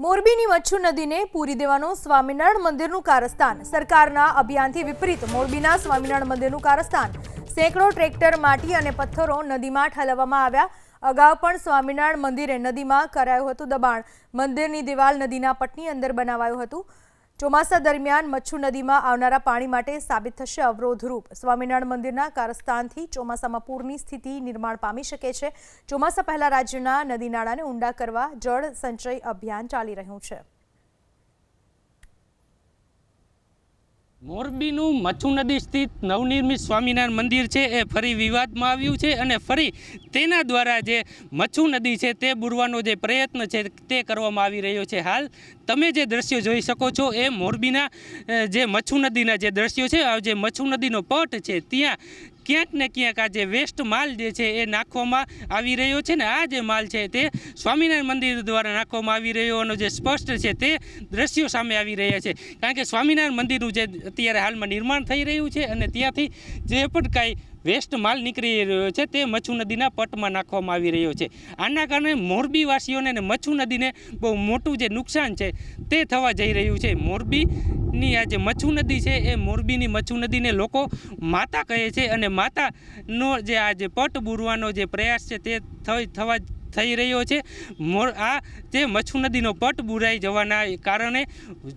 મોરબીની મચ્છુ નદીને પૂરી દેવાનું સ્વામિનારાયણ મંદિરનું કારસ્તાન। સરકારના અભિયાનથી વિપરીત મોરબીના સ્વામિનારાયણ મંદિરનું કારસ્તાન। સેંકડો ટ્રેક્ટર માટી અને પથ્થરો નદીમાં ઠાલવવામાં આવ્યા। અગાઉ પણ સ્વામિનારાયણ મંદિરે નદીમાં કરાયું હતું દબાણ। મંદિરની દિવાલ નદીના પટની અંદર બનાવાયું હતું। ચોમાસા દરમિયાન મચ્છુ નદીમાં આવનારા પાણી માટે સાબિત થશે અવરોધરૂપ। સ્વામિનારાયણ મંદિરના કારસ્તાનથી ચોમાસામાં પૂરની સ્થિતિ નિર્માણ પામી શકે છે। ચોમાસા પહેલા રાજ્યના નદી નાળાને ઊંડા કરવા જળ સંચય અભિયાન ચાલી રહ્યું છે। મોરબીનું મચ્છુ નદી સ્થિત નવનિર્મિત સ્વામિનારાયણ મંદિર છે એ ફરી વિવાદમાં આવ્યું છે અને ફરી તેના દ્વારા જે મચ્છુ નદી છે તે બુરવાનો જે પ્રયત્ન છે તે કરવામાં આવી રહ્યો છે। હાલ તમે જે દ્રશ્યો જોઈ શકો છો એ મોરબીના જે મચ્છુ નદીના જે દ્રશ્યો છે, આ જે મચ્છુ નદીનો પટ છે ત્યાં ક્યાંક ને ક્યાંક આ જે વેસ્ટ માલ જે છે એ નાખવામાં આવી રહ્યો છે ને આ જે માલ છે તે સ્વામિનારાયણ મંદિર દ્વારા નાખવામાં આવી રહ્યોનો જે સ્પષ્ટ છે તે દ્રશ્યો સામે આવી રહ્યા છે। કારણ કે સ્વામિનારાયણ મંદિરનું જે અત્યારે હાલમાં નિર્માણ થઈ રહ્યું છે અને ત્યાંથી જે પણ કાંઈ વેસ્ટ માલ નીકળી રહ્યો છે તે મચ્છુ નદીના પટમાં નાખવામાં આવી રહ્યો છે। આના કારણે મોરબીવાસીઓને અને મચ્છુ નદીને બહુ મોટું જે નુકસાન છે તે થવા જઈ રહ્યું છે। મોરબીની આ જે મચ્છુ નદી છે એ મોરબીની મચ્છુ નદીને લોકો માતા કહે છે અને માતાનો જે આ જે પટ બુરવાનો જે પ્રયાસ છે તે થઈ રહ્યો છે। આ જે મચ્છુ નદીનો પટ બુરાઈ જવાના કારણે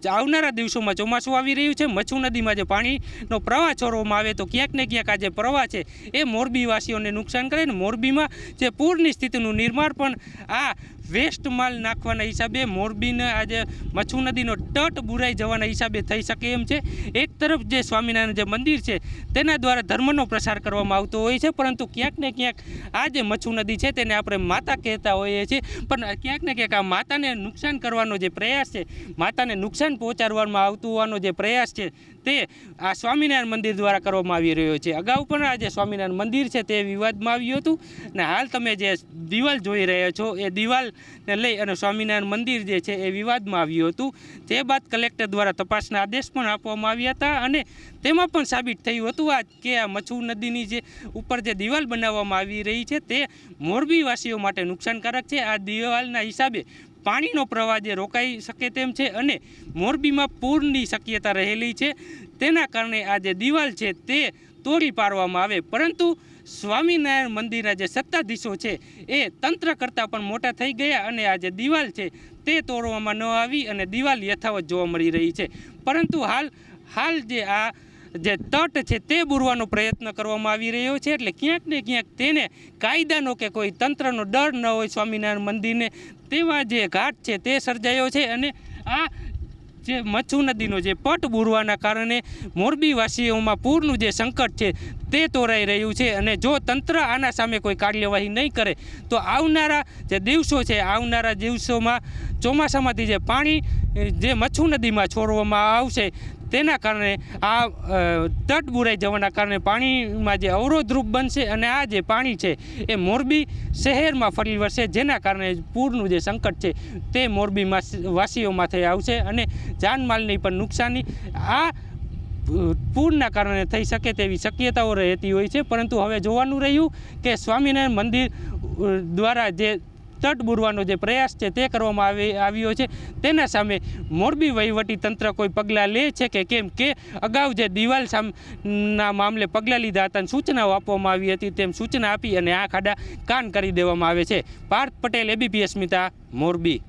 આવનારા દિવસોમાં ચોમાસું આવી રહ્યું છે। મચ્છુ નદીમાં જે પાણીનો પ્રવાહ છોડવામાં આવે તો ક્યાંક ને ક્યાંક આ જે પ્રવાહ છે એ મોરબીવાસીઓને નુકસાન કરે ને મોરબીમાં જે પૂરની સ્થિતિનું નિર્માણ પણ આ વેસ્ટ માલ નાખવાના હિસાબે મોરબીના આજે મચ્છુ નદીનો તટ બુરાઈ જવાના હિસાબે થઈ શકે એમ છે। એક તરફ જે સ્વામિનારાયણ જે મંદિર છે તેના દ્વારા ધર્મનો પ્રસાર કરવામાં આવતો હોય છે, પરંતુ ક્યાંક ને ક્યાંક આ જે મચ્છુ નદી છે તેને આપણે માતા કહેતા હોઈએ છીએ, પણ ક્યાંક ને ક્યાંક આ માતાને નુકસાન કરવાનો જે પ્રયાસ છે, માતાને નુકસાન પહોંચાડવામાં આવતું હોવાનો જે પ્રયાસ છે તે આ સ્વામિનારાયણ મંદિર દ્વારા કરવામાં આવી રહ્યો છે। અગાઉ પણ આ જે સ્વામિનારાયણ મંદિર છે તે વિવાદમાં આવ્યું હતું અને હાલ તમે જે દિવાલ જોઈ રહ્યા છો એ દિવાલને લઈ અને સ્વામિનારાયણ મંદિર જે છે એ વિવાદમાં આવ્યું હતું। તે બાદ કલેક્ટર દ્વારા તપાસના આદેશ પણ આપવામાં આવ્યા હતા અને તેમાં પણ સાબિત થયું હતું કે આ મચ્છુ નદીની જે ઉપર જે દિવાલ બનાવવામાં આવી રહી છે તે મોરબીવાસીઓ માટે નુકસાનકારક છે। આ દિવાલના હિસાબે પાણીનો પ્રવાહ જે રોકાઈ શકે તેમ છે અને મોરબીમાં પૂરની શક્યતા રહેલી છે, તેના કારણે આ જે દિવાલ છે તે તોડી પાડવામાં આવે, પરંતુ સ્વામિનારાયણ મંદિરના જે સત્તાધીશો છે એ તંત્ર કરતાં પણ મોટા થઈ ગયા અને આ જે દિવાલ છે તે તોડવામાં ન આવી અને દિવાલ યથાવત જોવા મળી રહી છે। પરંતુ હાલ જે આ જે તટ છે તે બુરવાનો પ્રયત્ન કરવામાં આવી રહ્યો છે, એટલે ક્યાંક ને ક્યાંક તેને કાયદાનો કે કોઈ તંત્રનો ડર ન હોય સ્વામિનારાયણ મંદિરને તેવા જે ઘાટ છે તે સર્જાયો છે અને આ જે મચ્છુ નદીનો જે પટ બુરવાના કારણે મોરબીવાસીઓમાં પૂરનું જે સંકટ છે તે તોરાઈ રહ્યું છે અને જો તંત્ર આના સામે કોઈ કાર્યવાહી નહીં કરે તો આવનારા જે દિવસો છે, આવનારા દિવસોમાં ચોમાસામાંથી જે પાણી જે મચ્છુ નદીમાં છોડવામાં આવશે તેના કારણે આ તટ બુરાઈ જવાના કારણે પાણીમાં જે અવરોધરૂપ બનશે અને આ જે પાણી છે એ મોરબી શહેરમાં ફરી વળશે, જેના કારણે પૂરનું જે સંકટ છે તે મોરબીમાં વાસીઓમાંથી આવશે અને જાનમાલની પણ નુકસાની આ પૂરના કારણે થઈ શકે તેવી શક્યતાઓ રહેતી હોય છે। પરંતુ હવે જોવાનું રહ્યું કે સ્વામિનારાયણ મંદિર દ્વારા જે તટ બુરવાનો જે પ્રયાસ છે તે કરવામાં આવ્યો છે તેના સામે મોરબી વહીવટી તંત્ર કોઈ પગલાં લે છે કે કેમ, કે અગાઉ જે દિવાલ ના મામલે પગલાં લીધા હતા અને સૂચનાઓ આપવામાં આવી હતી તેમ સૂચના આપી અને આ ખાડા કાન કરી દેવામાં આવે છે। પાર્થ પટેલ, ABP અસ્મિતા, મોરબી।